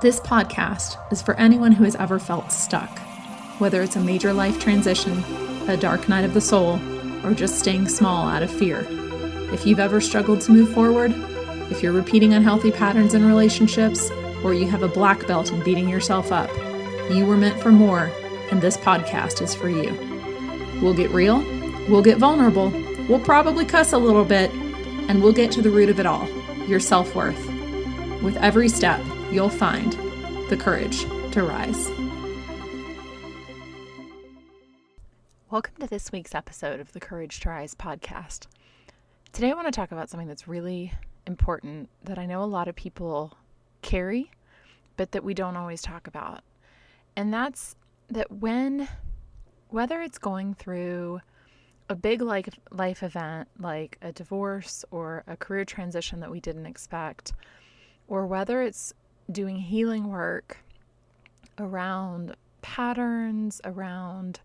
This podcast is for anyone who has ever felt stuck, whether it's a major life transition, a dark night of the soul, or just staying small out of fear. If you've ever struggled to move forward, if you're repeating unhealthy patterns in relationships, or you have a black belt in beating yourself up, you were meant for more, and this podcast is for you. We'll get real, we'll get vulnerable, we'll probably cuss a little bit, and we'll get to the root of it all, your self-worth. With every step, you'll find the courage to rise. Welcome to this week's episode of the Courage to Rise podcast. Today I want to talk about something that's really important that I know a lot of people carry, but that we don't always talk about. And that's that whether it's going through a big life event like a divorce or a career transition that we didn't expect, or whether it's doing healing work around patterns, around,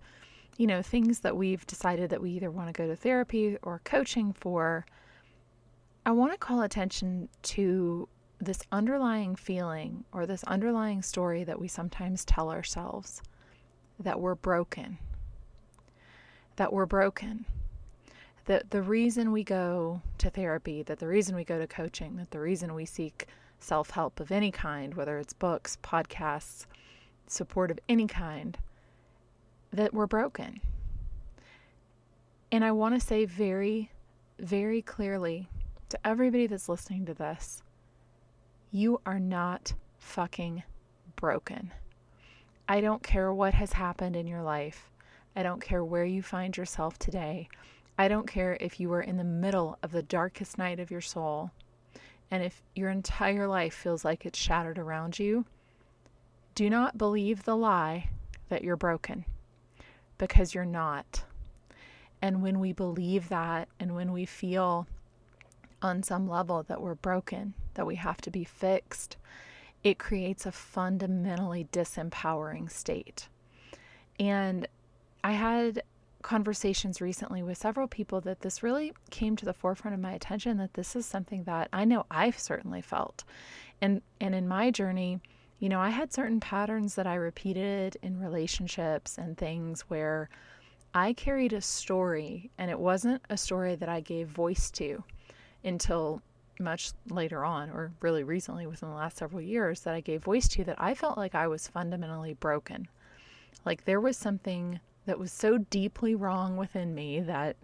things that we've decided that we either want to go to therapy or coaching for, I want to call attention to this underlying feeling or this underlying story that we sometimes tell ourselves, that we're broken. That the reason we go to therapy, that the reason we go to coaching, that the reason we seek self-help of any kind, whether it's books, podcasts, support of any kind, that we're broken. And I want to say very, very clearly to everybody that's listening to this, you are not fucking broken. I don't care what has happened in your life. I don't care where you find yourself today. I don't care if you are in the middle of the darkest night of your soul. And if your entire life feels like it's shattered around you, do not believe the lie that you're broken, because you're not. And when we believe that, and when we feel on some level that we're broken, that we have to be fixed, it creates a fundamentally disempowering state. And I had conversations recently with several people that this really came to the forefront of my attention, that this is something that I know I've certainly felt. And in my journey, I had certain patterns that I repeated in relationships and things where I carried a story, and it wasn't a story that I gave voice to until much later on, or really recently within the last several years, that I gave voice to, that I felt like I was fundamentally broken. Like there was something that was so deeply wrong within me that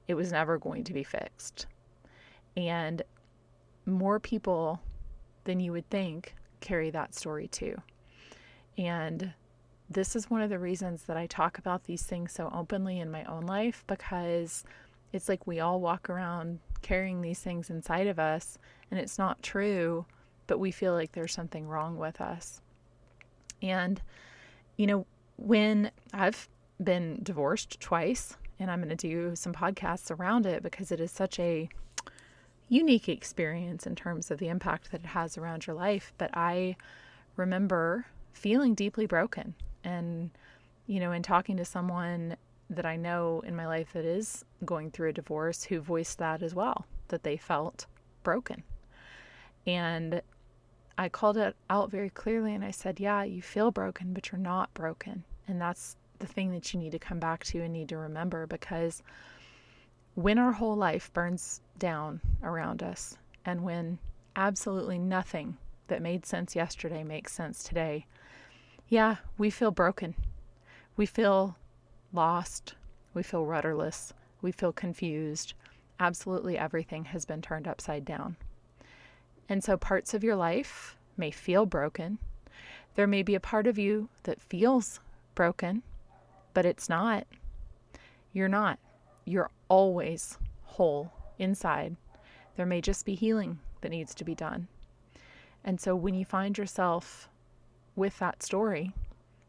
it was never going to be fixed. And more people than you would think carry that story too. And this is one of the reasons that I talk about these things so openly in my own life, because it's like we all walk around carrying these things inside of us, and it's not true, but we feel like there's something wrong with us. And, when I've been divorced twice, and I'm going to do some podcasts around it because it is such a unique experience in terms of the impact that it has around your life. But I remember feeling deeply broken, and, in talking to someone that I know in my life that is going through a divorce, who voiced that as well, that they felt broken. And I called it out very clearly, and I said, yeah, you feel broken, but you're not broken. And that's the thing that you need to come back to and need to remember, because when our whole life burns down around us, and when absolutely nothing that made sense yesterday makes sense today, yeah, we feel broken. We feel lost. We feel rudderless. We feel confused. Absolutely everything has been turned upside down. And so parts of your life may feel broken. There may be a part of you that feels broken, but it's not. You're not. You're always whole inside. There may just be healing that needs to be done. And so when you find yourself with that story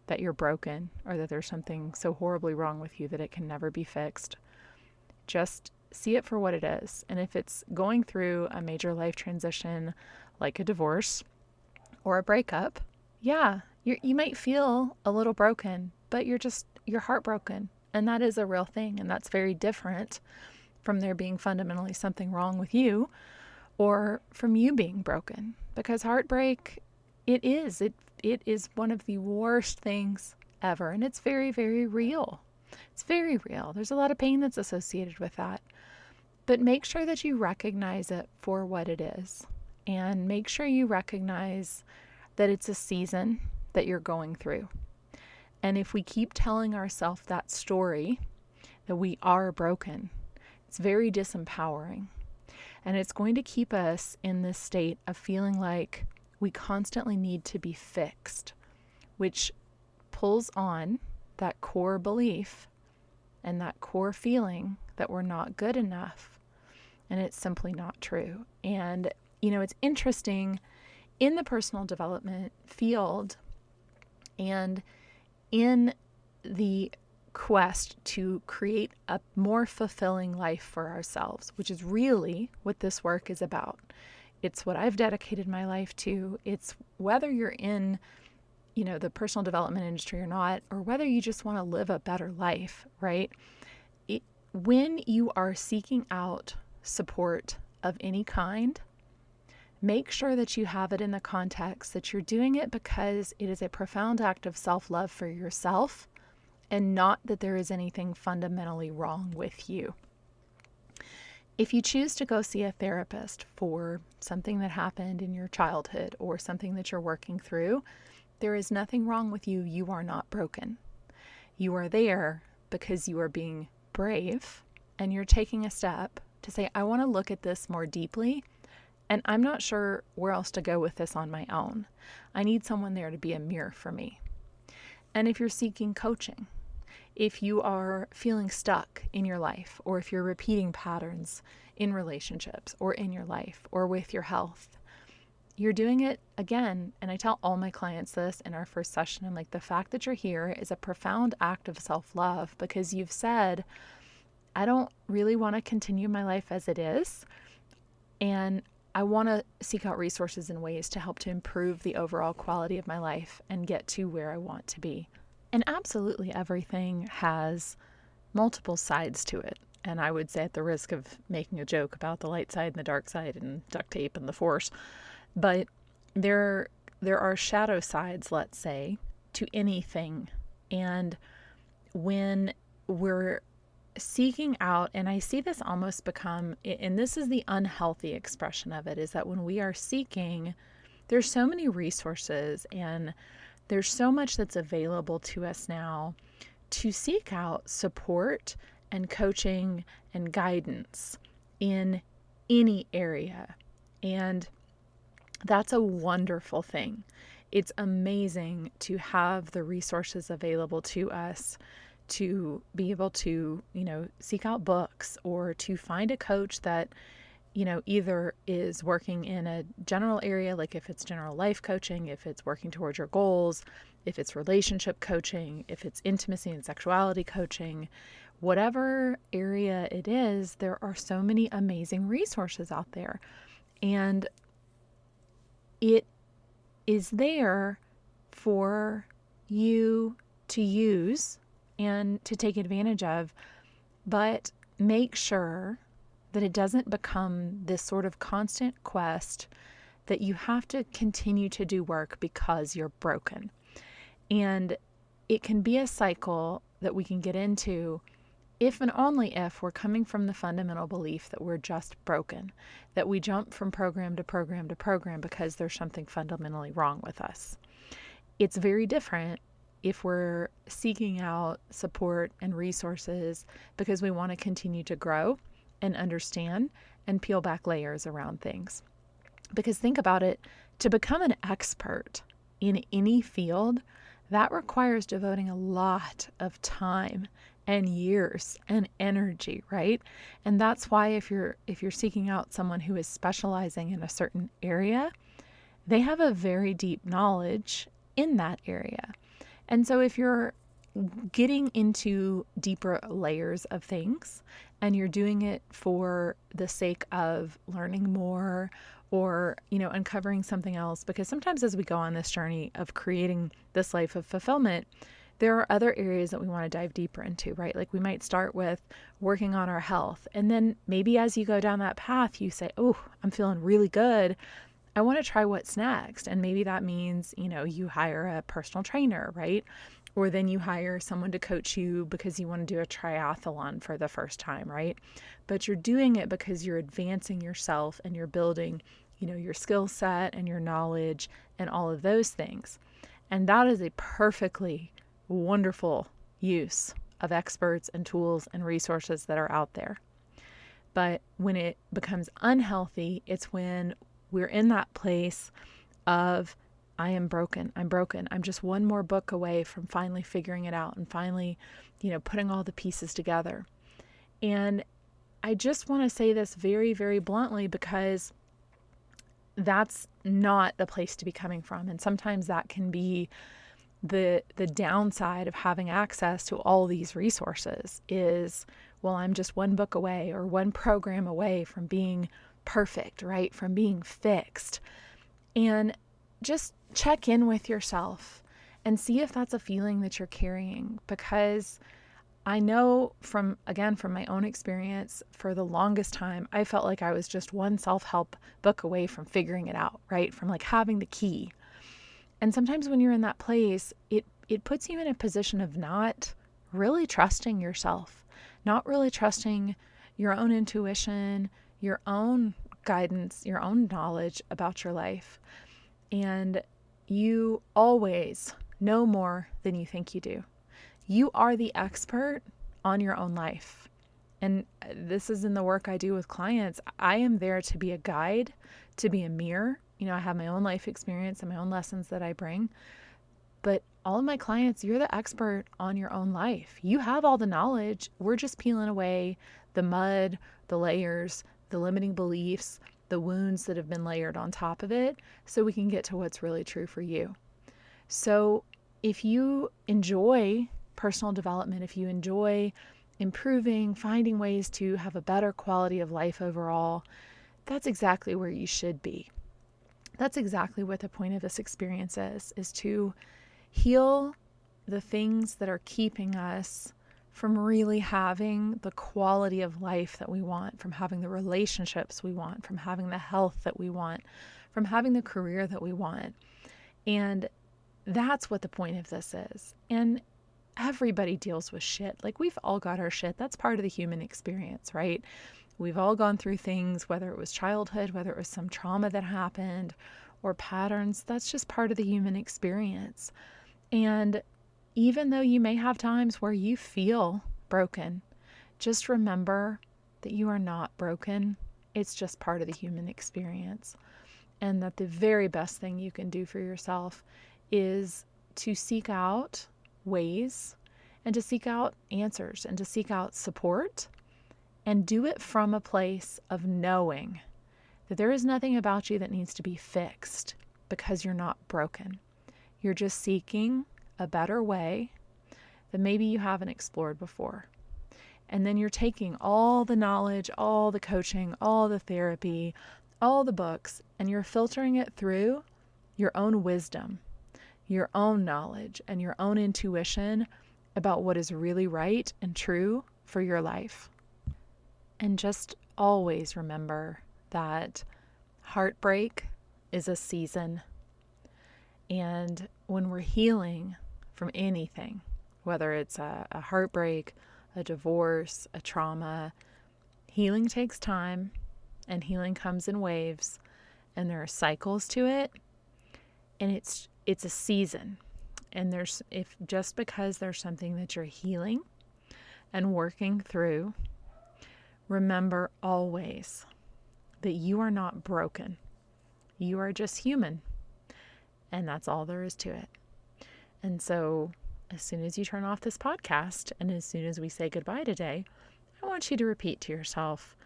that you're broken, or that there's something so horribly wrong with you that it can never be fixed, just see it for what it is. And if it's going through a major life transition like a divorce or a breakup, yeah, you might feel a little broken, but you're heartbroken. And that is a real thing. And that's very different from there being fundamentally something wrong with you, or from you being broken. Because heartbreak It is. It is one of the worst things ever. And it's very, very real. It's very real. There's a lot of pain that's associated with that. But make sure that you recognize it for what it is. And make sure you recognize that it's a season that you're going through. And if we keep telling ourselves that story, that we are broken, it's very disempowering. And it's going to keep us in this state of feeling like we constantly need to be fixed, which pulls on that core belief and that core feeling that we're not good enough. And it's simply not true. And, it's interesting in the personal development field and in the quest to create a more fulfilling life for ourselves, which is really what this work is about. It's what I've dedicated my life to. It's whether you're in, the personal development industry or not, or whether you just want to live a better life, right? When you are seeking out support of any kind, make sure that you have it in the context that you're doing it because it is a profound act of self-love for yourself and not that there is anything fundamentally wrong with you. If you choose to go see a therapist for something that happened in your childhood or something that you're working through, there is nothing wrong with you. You are not broken. You are there because you are being brave and you're taking a step to say, I want to look at this more deeply. And I'm not sure where else to go with this on my own. I need someone there to be a mirror for me. And if you're seeking coaching, if you are feeling stuck in your life, or if you're repeating patterns in relationships or in your life or with your health, you're doing it again. And I tell all my clients this in our first session. I'm like, the fact that you're here is a profound act of self-love because you've said, I don't really want to continue my life as it is. And I want to seek out resources and ways to help to improve the overall quality of my life and get to where I want to be. And absolutely everything has multiple sides to it. And I would say, at the risk of making a joke about the light side and the dark side and duct tape and the force, but there are shadow sides, let's say, to anything. And when we're seeking out, and I see this almost become, and this is the unhealthy expression of it, is that when we are seeking, there's so many resources and there's so much that's available to us now to seek out support and coaching and guidance in any area. And that's a wonderful thing. It's amazing to have the resources available to us to be able to, seek out books or to find a coach that, either is working in a general area, like if it's general life coaching, if it's working towards your goals, if it's relationship coaching, if it's intimacy and sexuality coaching, whatever area it is, there are so many amazing resources out there. And it is there for you to use and to take advantage of, but make sure that it doesn't become this sort of constant quest that you have to continue to do work because you're broken. And it can be a cycle that we can get into if and only if we're coming from the fundamental belief that we're just broken, that we jump from program to program to program because there's something fundamentally wrong with us. It's very different if we're seeking out support and resources because we want to continue to grow and understand and peel back layers around things. Because think about it, to become an expert in any field, that requires devoting a lot of time and years and energy, right? And that's why if you're seeking out someone who is specializing in a certain area, they have a very deep knowledge in that area. And so if you're getting into deeper layers of things and you're doing it for the sake of learning more or, uncovering something else, because sometimes as we go on this journey of creating this life of fulfillment, there are other areas that we want to dive deeper into, right? Like we might start with working on our health. And then maybe as you go down that path, you say, oh, I'm feeling really good. I want to try what's next. And maybe that means, you hire a personal trainer, right? Or then you hire someone to coach you because you want to do a triathlon for the first time, right? But you're doing it because you're advancing yourself and you're building, your skill set and your knowledge and all of those things. And that is a perfectly wonderful use of experts and tools and resources that are out there. But when it becomes unhealthy, it's when we're in that place of, I am broken. I'm broken. I'm just one more book away from finally figuring it out and finally, putting all the pieces together. And I just want to say this very, very bluntly, because that's not the place to be coming from. And sometimes that can be the downside of having access to all these resources is, well, I'm just one book away or one program away from being perfect, right? From being fixed. And just check in with yourself and see if that's a feeling that you're carrying, because I know from my own experience, for the longest time, I felt like I was just one self-help book away from figuring it out, right? From like having the key. And sometimes when you're in that place, it puts you in a position of not really trusting yourself, not really trusting your own intuition, your own guidance, your own knowledge about your life. And you always know more than you think you do. You are the expert on your own life. And this is in the work I do with clients. I am there to be a guide, to be a mirror. I have my own life experience and my own lessons that I bring. But all of my clients, you're the expert on your own life. You have all the knowledge. We're just peeling away the mud, the layers, the limiting beliefs, the wounds that have been layered on top of it, so we can get to what's really true for you. So if you enjoy personal development, if you enjoy improving, finding ways to have a better quality of life overall, that's exactly where you should be. That's exactly what the point of this experience is to heal the things that are keeping us from really having the quality of life that we want, from having the relationships we want, from having the health that we want, from having the career that we want. And that's what the point of this is. And everybody deals with shit. Like, we've all got our shit. That's part of the human experience, right? We've all gone through things, whether it was childhood, whether it was some trauma that happened or patterns. That's just part of the human experience. And even though you may have times where you feel broken, just remember that you are not broken. It's just part of the human experience. And that the very best thing you can do for yourself is to seek out ways and to seek out answers and to seek out support, and do it from a place of knowing that there is nothing about you that needs to be fixed, because you're not broken. You're just seeking a better way that maybe you haven't explored before. And then you're taking all the knowledge, all the coaching, all the therapy, all the books, and you're filtering it through your own wisdom, your own knowledge, and your own intuition about what is really right and true for your life. And just always remember that heartbreak is a season. And when we're healing from anything, whether it's a heartbreak, a divorce, a trauma, healing takes time, and healing comes in waves, and there are cycles to it, and it's a season. And just because there's something that you're healing and working through, remember always that you are not broken. You are just human. And that's all there is to it. And so as soon as you turn off this podcast and as soon as we say goodbye today, I want you to repeat to yourself,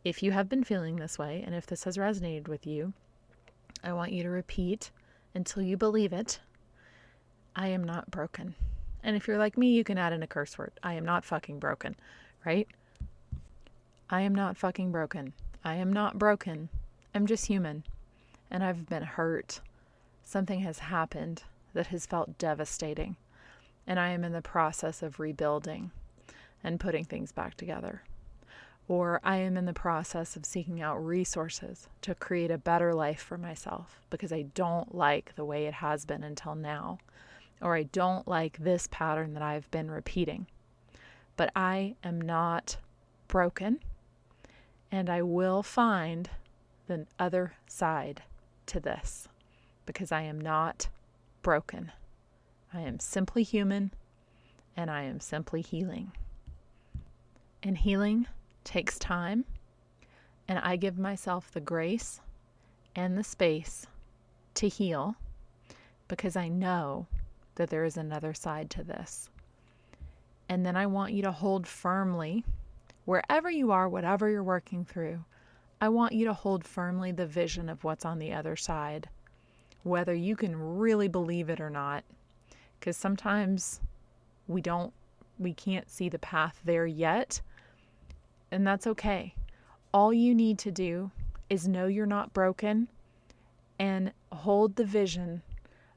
if you have been feeling this way and if this has resonated with you, I want you to repeat until you believe it. I am not broken. And if you're like me, you can add in a curse word. I am not fucking broken, right? I am not fucking broken. I am not broken. I'm just human. And I've been hurt. Something has happened that has felt devastating. And I am in the process of rebuilding and putting things back together. or I am in the process of seeking out resources to create a better life for myself because I don't like the way it has been until now, or I don't like this pattern that I've been repeating. But I am not broken, and I will find the other side to this because I am not broken. I am simply human, and I am simply healing. And healing takes time, and I give myself the grace and the space to heal because I know that there is another side to this. And then I want you to hold firmly, wherever you are, whatever you're working through, I want you to hold firmly the vision of what's on the other side, whether you can really believe it or not, because sometimes we can't see the path there yet. And that's okay. All you need to do is know you're not broken and hold the vision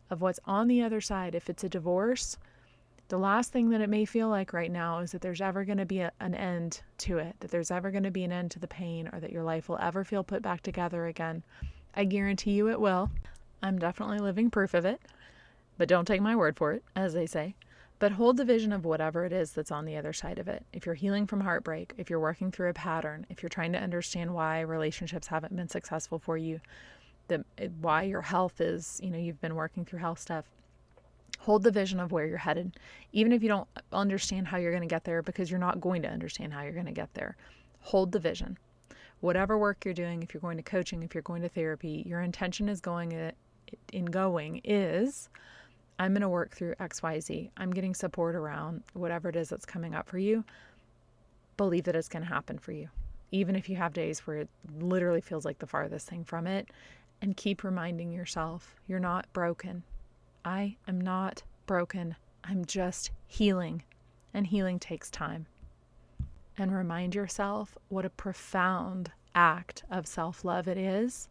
of what's on the other side. If it's a divorce, the last thing that it may feel like right now is that there's ever going to be an end to it, that there's ever going to be an end to the pain, or that your life will ever feel put back together again. I guarantee you it will. I'm definitely living proof of it, but don't take my word for it, as they say. But hold the vision of whatever it is that's on the other side of it. If you're healing from heartbreak, if you're working through a pattern, if you're trying to understand why relationships haven't been successful for you, why your health is, you've been working through health stuff, hold the vision of where you're headed. Even if you don't understand how you're going to get there, because you're not going to understand how you're going to get there, hold the vision. Whatever work you're doing, if you're going to coaching, if you're going to therapy, your intention is I'm going to work through XYZ. I'm getting support around whatever it is that's coming up for you. Believe that it's going to happen for you. Even if you have days where it literally feels like the farthest thing from it. And keep reminding yourself, you're not broken. I am not broken. I'm just healing. And healing takes time. And remind yourself what a profound act of self-love it is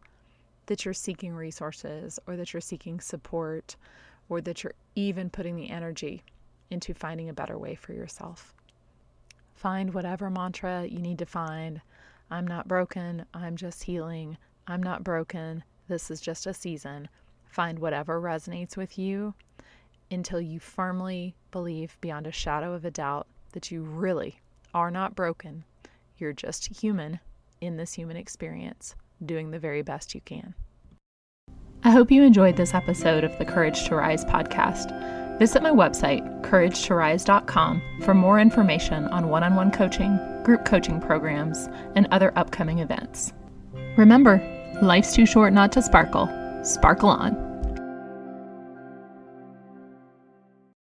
that you're seeking resources, or that you're seeking support, or that you're even putting the energy into finding a better way for yourself. Find whatever mantra you need to find. I'm not broken. I'm just healing. I'm not broken. This is just a season. Find whatever resonates with you until you firmly believe beyond a shadow of a doubt that you really are not broken. You're just human in this human experience, doing the very best you can. I hope you enjoyed this episode of the Courage to Rise podcast. Visit my website, couragetorise.com, for more information on one-on-one coaching, group coaching programs, and other upcoming events. Remember, life's too short not to sparkle. Sparkle on.